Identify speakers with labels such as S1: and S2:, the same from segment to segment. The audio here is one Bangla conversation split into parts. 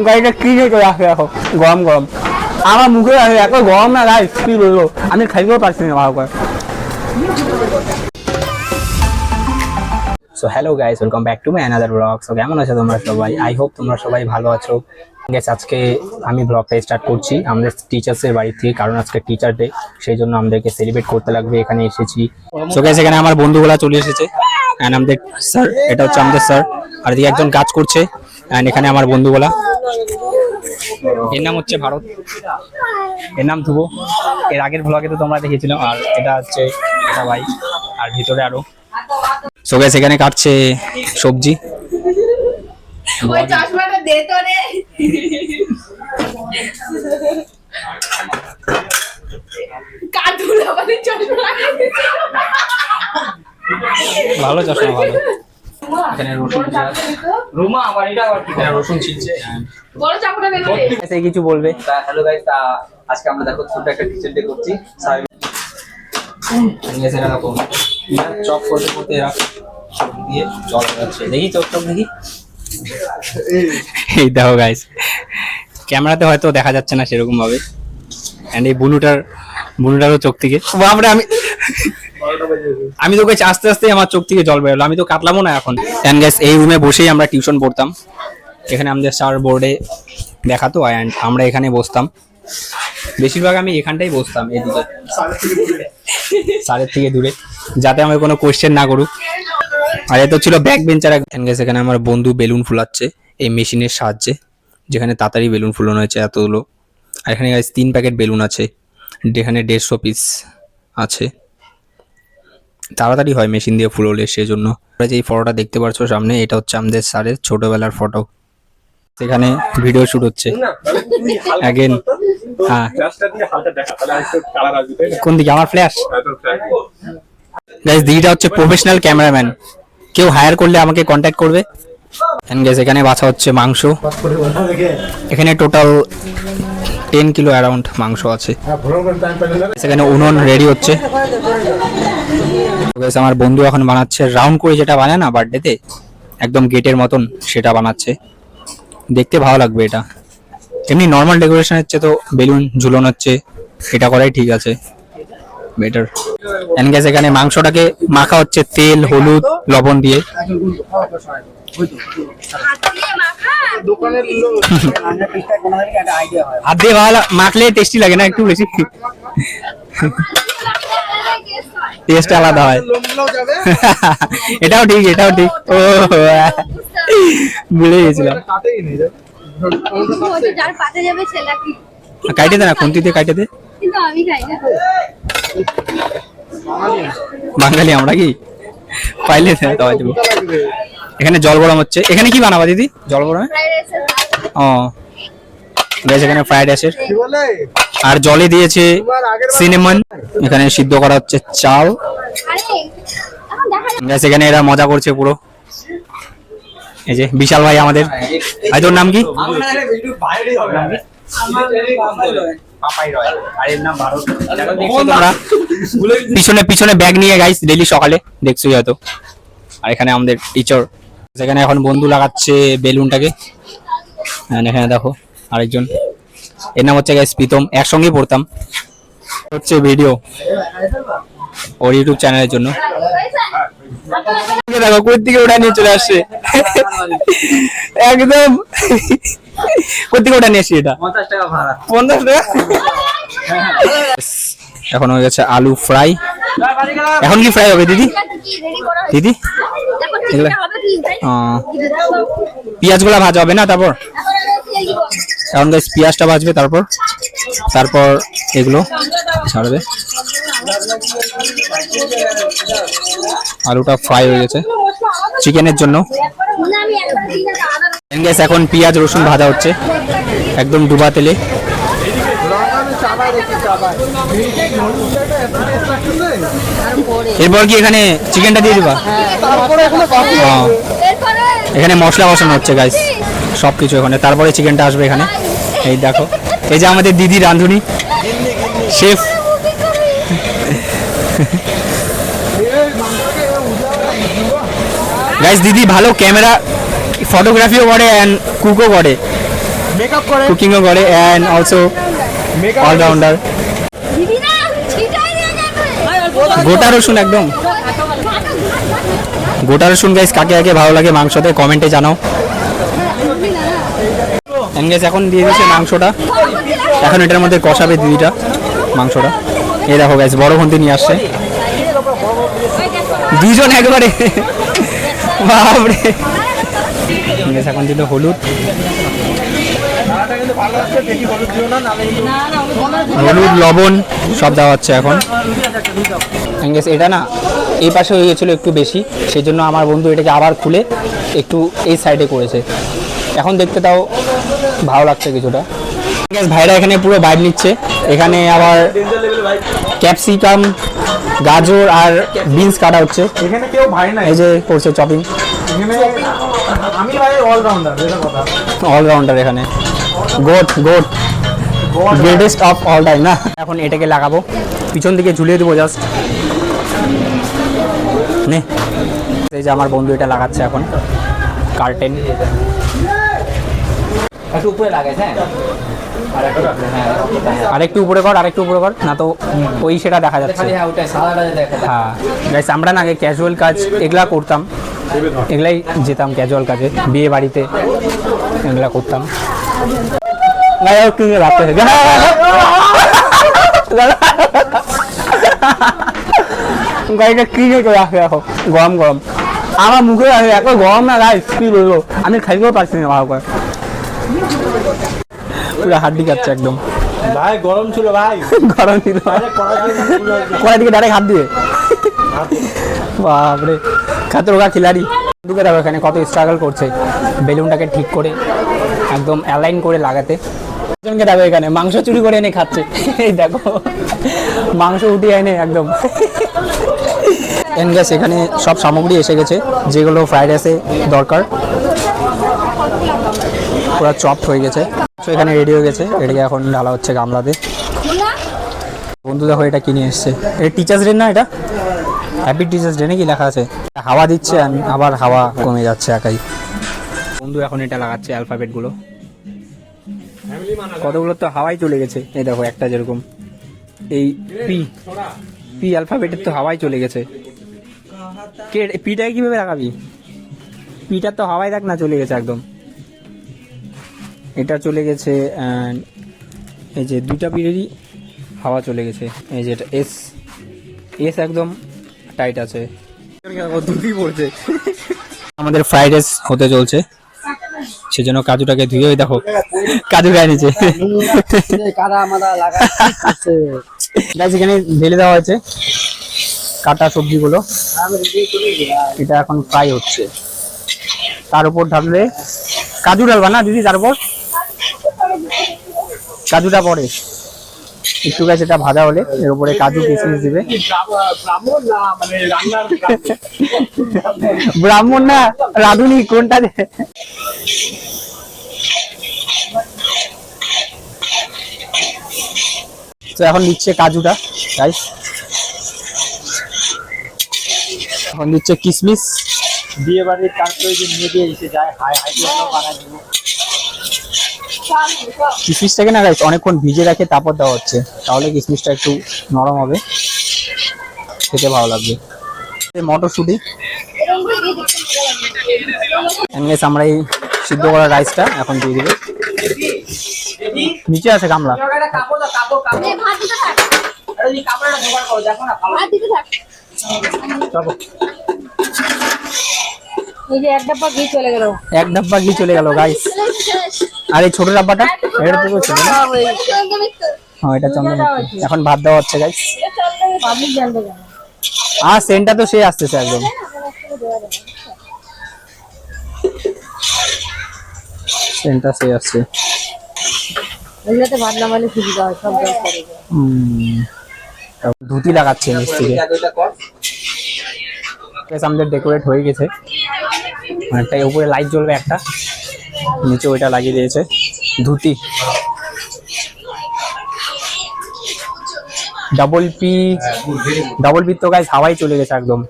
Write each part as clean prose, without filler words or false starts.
S1: গাড়িটা কিনে চলে আসে এখন গরম গরম আমার মুখে আসে এত গরম না গাইস কি বলবো আমি খাইতেও পারছি না ভালো করে। So hello guys, welcome back to my another blog. So কেমন আছো তোমরা সবাই? আই হোপ তোমরা সবাই ভালো আছো। গাইস আজকে আমি ব্লগটা স্টার্ট করছি আমাদের টিচার্সের বাড়ি থেকে, কারণ আজকে টিচার ডে, সেই জন্য আমাদেরকে সেলিব্রেট করতে লাগবে। এখানে এসেছি। সো গাইস এখানে আমার বন্ধুগুলা চলে এসেছে এন্ড আমাদের স্যার, এটা হচ্ছে আমাদের স্যার, আর এদিকে একজন কাজ করছে এন্ড এখানে আমার বন্ধুগুলা। এর নাম হচ্ছে ভারত, এর নাম ধ্রুব। এর আগের ব্লগে তো তোমরা দেখেছিলে। আর এটা হচ্ছে এটা ভাই, আর ভিতরে আরো। সো গাইস এখানে কাটছে সবজি।
S2: ওই চশমাটা দে তো রে। কাটুলা মানে চশমা।
S1: ভালো চশমা, ভালো। এখানে রসুন রুমা আবার এটা আবার কি করে রসুন ছিলছে।
S2: বড় চাকুটা বের করে দে।
S1: এই কিছু বলবে?
S3: হ্যালো গাইস, আজকে আমরা দেখো ছোট একটা টিচার ডে করছি।
S1: চপ করতে করতে এরা দিয়ে জল যাচ্ছে, দেখি চপ টপ দেখি। এই দেখো গাইস, ক্যামেরাতে হয়তো দেখা যাচ্ছে না সেরকম ভাবে। এন্ড এই বুনুটারও চোখ থেকে আমি তো গাইস আস্তে আস্তে আমার চোখ থেকে জল বেরোলো, আমি তো কাটলামও না এখন। এন্ড গাইস এই রুমে বসেই আমরা টিউশন পড়তাম। এখানে আমাদের স্যার বোর্ডে দেখাতো এন্ড আমরা এখানে বসতাম। বেশিরভাগ আমি এখানটাই বসতাম, এদিকে স্যারের থেকে দূরে, যাতে আমাকে কোনো কোয়েশ্চেন না করুক। আর এত ছিল ব্যাক বেঞ্চার। এখানে আমার বন্ধু বেলুন ফুলাচ্ছে এই মেশিনের সাহায্যে, যেখানে তাড়াতাড়ি বেলুন ফুলানো হয়েছে এতগুলো। আর এখানে গাইস 3 প্যাকেট বেলুন আছে, যেখানে 150 পিস আছে। তাড়াতাড়ি হয় মেশিন দিয়ে ফুললে, সেজন্য। যে এই ফটোটা দেখতে পাচ্ছ সামনে, এটা হচ্ছে আমাদের স্যারের ছোটবেলার ফটো। সেখানে ভিডিও শুট হচ্ছে অ্যাগেন। হ্যাঁ, কোন দিকে আমার ফ্ল্যাশ? গাইস দিদিটা হচ্ছে প্রফেশনাল ক্যামেরাম্যান, কেউ হায়ার করলে আমাকে কন্ট্যাক্ট করবে। এন্ড গাইস এখানে বাছা হচ্ছে মাংস। এখানে টোটাল 10 কিলো অ্যারাউন্ড মাংস আছে। সেখানে উনুন রেডি হচ্ছে। গাইস আমার বন্ধু এখন বানাচ্ছে রাউন্ড করে, যেটা বানায় না বার্থডেতে একদম গেটের মতন, সেটা বানাচ্ছে। দেখতে ভালো লাগবে এটা। এমনি নর্মাল ডেকোরেশন হচ্ছে, তো বেলুন ঝুলন হচ্ছে, এটা করাই ঠিক আছে, বেটার। এন্ড গাইস এখানে মাংসটাকে মাখা হচ্ছে তেল, হলুদ, লবণ দিয়ে। হাত দিয়ে ভালো মাখলে টেস্টি লাগে না একটু বেশি? টেস্ট আলাদা হয়। এটাও ঠিক, এটাও ঠিক। ও ভুলে গেছিলাম। কাটে দে না, খুন্তি দিয়ে কাটে দে। বাঙালি আমরা কি পাইলে দেবো। এখানে জল গরম হচ্ছে। এখানে কি বানাবা দিদি জল গরমে? ও গাইস এখানে ফ্রাইড রাইসের, আর জলে দিয়েছে সিনেমন। এখানে সিদ্ধ করা হচ্ছে চাল। গাইস এখানে এরা মজা করছে পুরো। এই যে বিশাল ভাই আমাদের, ভাই তোর নাম কি? পিছনে পিছনে ব্যাগ নিয়ে গাইস ডেইলি সকালে দেখছোই হয়তো। আর এখানে আমাদের টিচার, সেখানে এখন বন্ধু লাগাচ্ছে বেলুনটাকে। এখানে দেখো আরেকজন, এর নাম হচ্ছে গাইস প্রীতম, একসঙ্গেই পড়তাম। হচ্ছে ভিডিও ওর ইউটিউব চ্যানেলের জন্য। দেখো কোথা থেকে ওটা নিয়ে চলে আসছে একদম। কোথা থেকে ওটা নিয়ে আসছি? এটা
S3: 50 টাকা ভাড়া।
S1: 50 টাকা। এখন হয়ে গেছে আলু ফ্রাই। এখন কি ফ্রাই হবে দিদি? দিদি পেঁয়াজ গুলা ভাজা হবে না? তারপর এখন গাইস পেঁয়াজটা ভাজবে, তারপর এগুলো ছাড়বে। আলুটা ফ্রাই হয়ে গেছে চিকেনের জন্য। গাইস এখন পেঁয়াজ রসুন ভাজা হচ্ছে একদম ডুবা তেলে। এরপর কি এখানে চিকেনটা দিয়ে দিবা? এখানে মশলা বসানো হচ্ছে গাইস সবকিছু এখানে, তারপরে চিকেনটা আসবে এখানে। এই দেখো, এই যে আমাদের দিদি রাঁধুনি, শেফ। গাইস দিদি ভালো ক্যামেরা ফটোগ্রাফিও করে অ্যান্ড কুকও করে,
S4: মেকআপ করে,
S1: কুকিংও করে অ্যান্ড অলসো
S4: মেকআপ
S1: অলরাউন্ডার। গোটা রসুন একদম গোটা রসুন। গাইস কাকে কাকে ভালো লাগে মাংসতে কমেন্টে জানাও। গাইস এখন দিয়ে দিয়েছে মাংসটা, এখন এটার মধ্যে কষাবে দিদিটা মাংসটা। এই দেখো গাইস বড় খুন্তি নিয়ে আসছে, দুজন একবারে, বাপরে। গাইস এখন দিল হলুদ, হলুদ লবণ সব দেওয়া হচ্ছে এখন। গাইস এটা না এই পাশে হয়ে গেছিলো একটু বেশি, সেই জন্য আমার বন্ধু এটাকে আবার খুলে একটু এই সাইডে করেছে। এখন দেখতে তাও ভালো লাগছে কিছুটা। গাইস ভাইরা এখানে পুরো বাইট নিচ্ছে, এখানে আবার ক্যাপসিকাম, গাজর আর বিনস কাটা হচ্ছে।
S4: এখানে কেউ ভাই নাই,
S1: এই যে করছে চপিং,
S4: এখানে আমি ভাই অলরাউন্ডার, এটা কথা।
S1: অলরাউন্ডার এখানে, goat goat greatest of all time না। এখন এটাকে লাগাবো, পিছন দিকে ঝুলিয়ে দেবো জাস্ট। নে এই যে আমার বন্ধু এটা লাগাচ্ছে এখন কার্টেন।
S3: একটু উপরে লাগাই, হ্যাঁ
S1: আরেকটু উপরে কর, আরেকটু উপরে কর, না তো ওই সেটা দেখা যাচ্ছে।
S3: হ্যাঁ ওটাই সাদাটা দেখা যায়।
S1: হ্যাঁ গাইস আমরা না আগে ক্যাজুয়াল কাজ এগুলা করতাম, এগুলাই যেতাম ক্যাজুয়াল কাজে, বিয়ে বাড়িতে এগুলা করতাম। গাড়িটা কি রাখে রাখো, গরম গরম আমার মুখে রাখে, এত গরম না গাইস কি বলবো, আমি খাইতেও পারছি না ভালো করে, পুরো হাড্ডি খাচ্ছে একদম।
S4: ভাই গরম ছিল ভাই,
S1: গরম ছিল, কড়াই দিকে ডাইরেক্ট হাত দিয়ে, বাপরে খাতরোগা খিলাড়ি। ঢুকে দেখো এখানে কত স্ট্রাগল করছে বেলুনটাকে ঠিক করে একদম অ্যালাইন করে লাগাতে। একজনকে দেখো এখানে মাংস চুরি করে এনে খাচ্ছে, এই দেখো মাংস উঠিয়ে এনে একদম। গ্যাস এখানে সব সামগ্রী এসে গেছে যেগুলো ফ্রাইড রাইসে দরকার, পুরো চপড হয়ে গেছে। তো এখানে রেডি হয়ে গেছে, এটাকে এখন ঢালা হচ্ছে গামলাতে। বন্ধু দেখো এটা কিনে এসছে, এটা টিচার্স ডে না, এটা হ্যাপি টিচার্স ডে নাকি লেখা আছে। হাওয়া দিচ্ছে, আমি আবার হাওয়া কমে যাচ্ছে একাই। বন্ধু এখন এটা লাগাচ্ছে অ্যালফাবেট গুলো, কতগুলো তো হাওয়াই চলে গেছে। এই দেখো একটা যেরকম এই পি, পি অ্যালফাবেটের তো হাওয়াই চলে গেছে। কে পিটাকে কিভাবে লাগাবি, পিটার তো হাওয়াই দেখ না চলে গেছে একদম। এটা চলে গেছে, এই যে দুইটা পিঠেরই হাওয়া চলে গেছে। এই যে এটা এস, এস একদম টাইট আছে, দুটি পড়ছে। আমাদের ফ্রাইড রাইস হতে চলছে, সেজন্য কাজুটাকে ধুয়ে দেখো কাজু গায়ে নিচে এখানে ঢেলে দেওয়া হয়েছে কাটা সবজিগুলো, এটা এখন ফ্রাই হচ্ছে। তার উপর ঢাললে কাজু ঢালবা না দিদি, তারপর কাজুটা পরে একটু গাছ, এটা ভাজা হলে এর উপরে কাজু কিশমিশ দিবে। ব্রাহ্মণ না রাঁধুনি, কোনটা দে। তো এখন দিচ্ছে কাজুটা গাইস, এখন দিচ্ছে কিশমিশ।
S4: বিয়ে বাড়ির কাজ করে যে নিয়ে দিয়ে এসে যায়, হাই হাই বানাই দিব।
S1: কিশমিশটাকে না গাইস অনেকক্ষণ ভিজে রাখে তারপর দেওয়া হচ্ছে, তাহলে কিশমিশটা একটু নরম হবে, খেতে ভালো লাগবে। মটরশুঁটি আমরা এই সিদ্ধ করা রাইসটা এখন দিয়ে দিবে। নিচে আছে গামলা,
S2: এক ডাব্বা ঘি চলে গেল,
S1: এক ডাব্বা ঘি চলে গেল গাইস। আর এই ছোট ডাব্বাটা এটা তো ছিল না, হ্যাঁ এটা চন্দন। এখন ভাত দেওয়া হচ্ছে গাইস, আর সেন্টটা তো সে আসতেছে একদম। সেন্টটা সে আসছে,
S2: ভাত নামালে সুবিধা হয়, সব
S1: ধুতি লাগাচ্ছে মিস্ত্রি। আমাদের ডেকোরেট হয়ে গেছে, একটা উপরে লাইট জ্বলবে, একটা নিচে ওইটা লাগিয়ে দিয়েছে ধুতি। ডাবল পি তো গাইস হাওয়াই চলে গেছে একদম।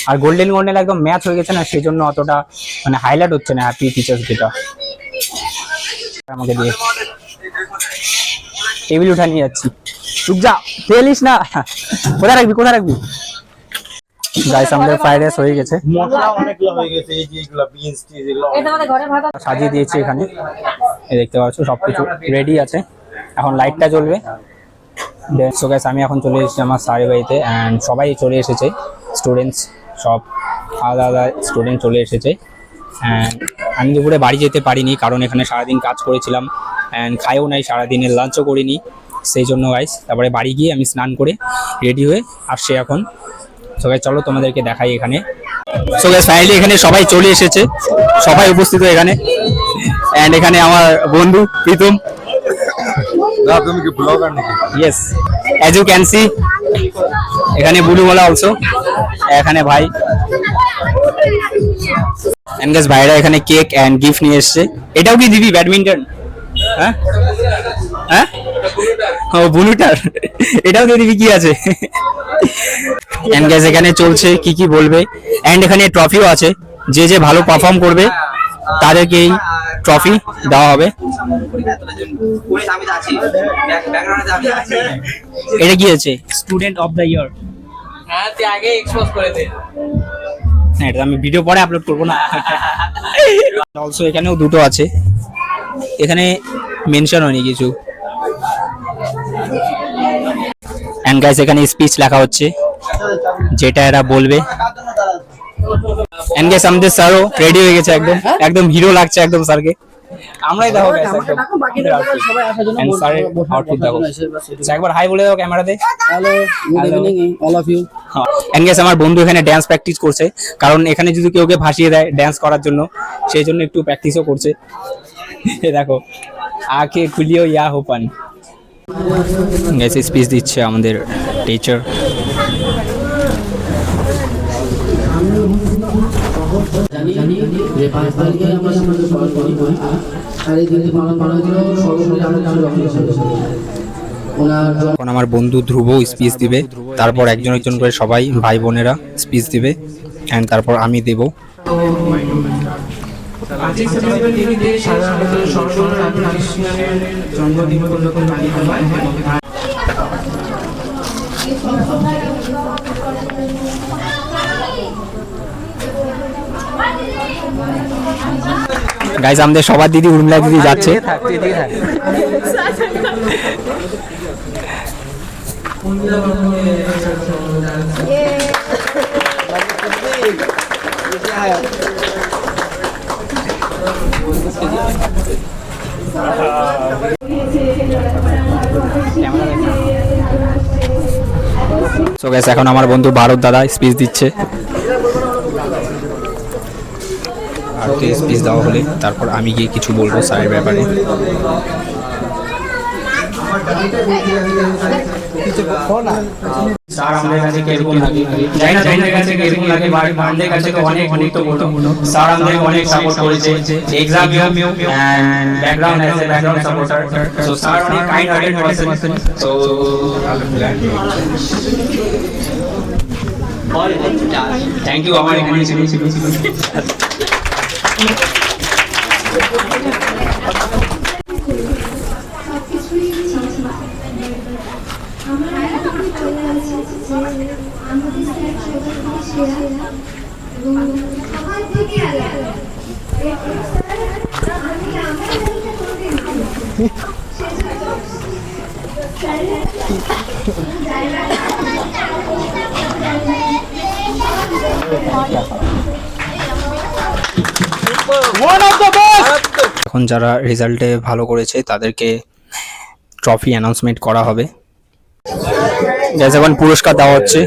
S1: আর গোল্ডেন গোল্ডেন একদম ম্যাচ হয়ে গেছে না, সেই জন্য অতটা মানে হাইলাইট হচ্ছে না হ্যাপি টিচার্স ডেটা। আমাকে দিয়ে টেবিল উঠা নিয়ে যাচ্ছি, চুপ যা, ফেলিস না। কোথায় রাখবি কোথায় রাখবি? গাইস আমাদের ফ্রাইড রাইস হয়ে গেছে,
S4: মশলা অনেকগুলো হয়ে গেছে, এই যে এগুলো বিনস টিজ এগুলো
S1: সাজিয়ে দিয়েছি এখানে, এই দেখতে পাচ্ছ সবকিছু রেডি আছে। এখন লাইটটা জ্বলবে। সো গাইস আমি এখন চলে এসেছি আমার স্যারের বাড়িতে, অ্যান্ড সবাই চলে এসেছে, স্টুডেন্টস সব আলাদা আলাদা স্টুডেন্ট চলে এসেছে। অ্যান্ড আমি দুপুরে বাড়ি যেতে পারিনি, কারণ এখানে সারাদিন কাজ করেছিলাম, অ্যান্ড খাইও নাই সারাদিনের, লাঞ্চও করিনি, সেই জন্য গাইস তারপরে বাড়ি গিয়ে আমি স্নান করে রেডি হয়ে আসছি এখন। সো গাইস চলো তোমাদেরকে দেখাই এখানে। সো গাইস ফাইনালি এখানে সবাই চলে এসেছে, সবাই উপস্থিত এখানে। অ্যান্ড এখানে আমার বন্ধু প্রীতম,
S5: তুমি কি ব্লগার নাকি?
S1: Yes as you can see, এখানে বুলুমালা অলসো, এখানে ভাই। এন্ড গাইস ভাইরা এখানে কেক এন্ড গিফট নিয়ে এসেছে। এটাও কি দিবি ব্যাডমিন্টন? হ্যাঁ হ্যাঁ ও বুলুটার, এটাও দিয়ে দিবি, কি আছে? এন্ড গাইস এখানে চলছে কি কি বলবে, এন্ড এখানে ট্রফিও আছে, যে যে ভালো পারফর্ম করবে তাদেরকে এই ট্রফি দেওয়া হবে। এটা কি আছে? Student of the year.
S3: হ্যাঁ তুই আগে এক্সপোজ করে দে।
S1: না এটা আমি ভিডিও পরে আপলোড করবো না। অলসো এখানেও দুটো আছে, এখানে মেনশন হয়নি কিছু। এন্ড গাইস এখানে স্পিচ লেখা হচ্ছে, যেটা এরা বলবে। এন্ড গাইস আমাদের স্যারও রেডি হয়ে গেছে, একদম একদম হিরো লাগছে একদম স্যারকে। আমরাই দেখো গাইস একদম
S4: সবাই আসার জন্য
S1: এন্ড স্যারের আউটফিট দেখো। একবার হাই বলে দাও ক্যামেরাতে।
S4: Hello, good evening all of you.
S1: And guys আমার বন্ধু এখানে ড্যান্স প্র্যাকটিস করছে, কারণ এখানে যদি কেউ কে ভাসিয়ে দেয় ড্যান্স করার জন্য, সেই জন্য একটু প্র্যাকটিসও করছে। দেখো আঁখে খুলিও ইয়া হোপান। গাইস স্পিচ দিচ্ছে আমাদের টিচার।
S6: জানি যে 5 তারিখে আমরা আমাদের সরকারি পরীক্ষা, আর এই দিনটি পালন করা হয়েছিল সর্বপরি আমাদের
S1: এখন আমার বন্ধু ধ্রুব স্পিচ দিবে, তারপর একজন একজন করে সবাই ভাই বোনেরা স্পিচ দিবে, এন্ড তারপর আমি দেব।
S7: আজকে সেপ্টেম্বর তিথিতে সাধারণত সর্বদা রাধাকৃষ্ণের জন্মদিন উপলক্ষে পালিত হয়।
S1: গাইস আমাদের সবার দিদি উর্মিলা দিদি যাচ্ছে। সো গাইস এখন আমার বন্ধু ভারত দাদা স্পিচ দিচ্ছে। আর তো স্পিচ দেওয়া হলে তারপর আমি গিয়ে কিছু বলবো স্যারের ব্যাপারে। স্যার আমাদের কাছে কিরকম লাগে জানি না, তোমাদের কাছে কিরকম লাগে, বাট আমাদের কাছে তো অনেক গুরুত্বপূর্ণ। স্যার আমাদের অনেক সাপোর্ট করেছে, exam and background as a background supporter. So sir অনেক kind hearted person. So thank you আমার এখানে ছিল। এখন যারা রেজাল্টে ভালো করেছে তাদেরকে ট্রফি অ্যানাউন্সমেন্ট করা হবে। এখন পুরস্কার দেওয়া হচ্ছে।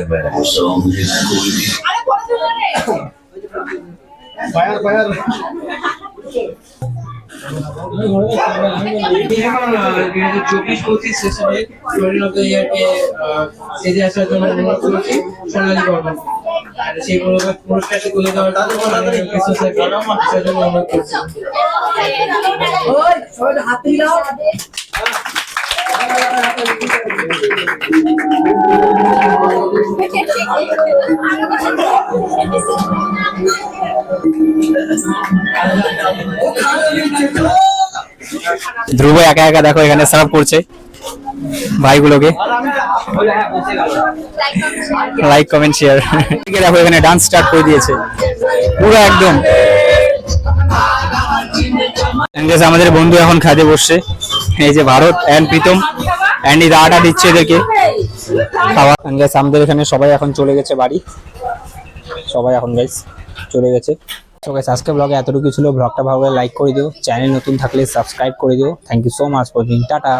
S7: চব্বিশ-25 সেশনে স্টুডেন্ট অফ দ্য ইয়ারকে স্টেজে আসার জন্য অনুরোধ করছি সোনালী বর্মন। আর সেই পুরস্কারটি তুলে দেওয়ার জন্য অনুরোধ করছি।
S1: ধ্রুব একা একা দেখো এখানে সার্ভ করছে ভাইগুলোকে। Like comment share. দেখো এখানে ডান্স স্টার্ট করে দিয়েছে পুরো একদম। আমাদের বন্ধু এখন খাতে বসছে, এই যে ভারত এন্ড প্রীতম এন্ড এই দাঁড়াটা দিচ্ছে এদেরকে খাওয়া। আমাদের এখানে সবাই এখন চলে গেছে বাড়ি, সবাই এখন গাইস চলে গেছে। তো গাইস আজকে ব্লগে এতটুকু ছিল। ব্লগটা ভালো লাগলে লাইক করে দিও, চ্যানেল নতুন থাকলে সাবস্ক্রাইব করে দিও। Thank you so much for watching, tata.